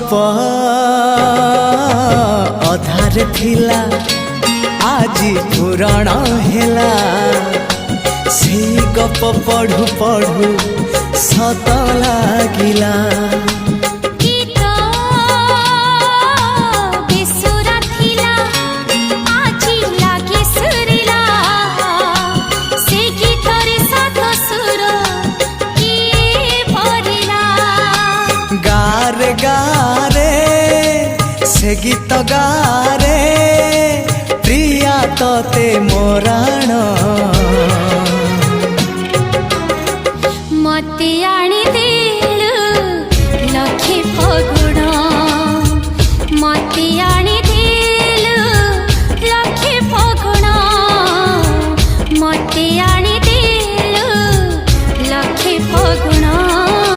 गप अधार थिला आजी पुराण हेला से गप पढ़ु पढ़ु सत लागिला गारे गारे से गीत गारे प्रिया तोते मोराण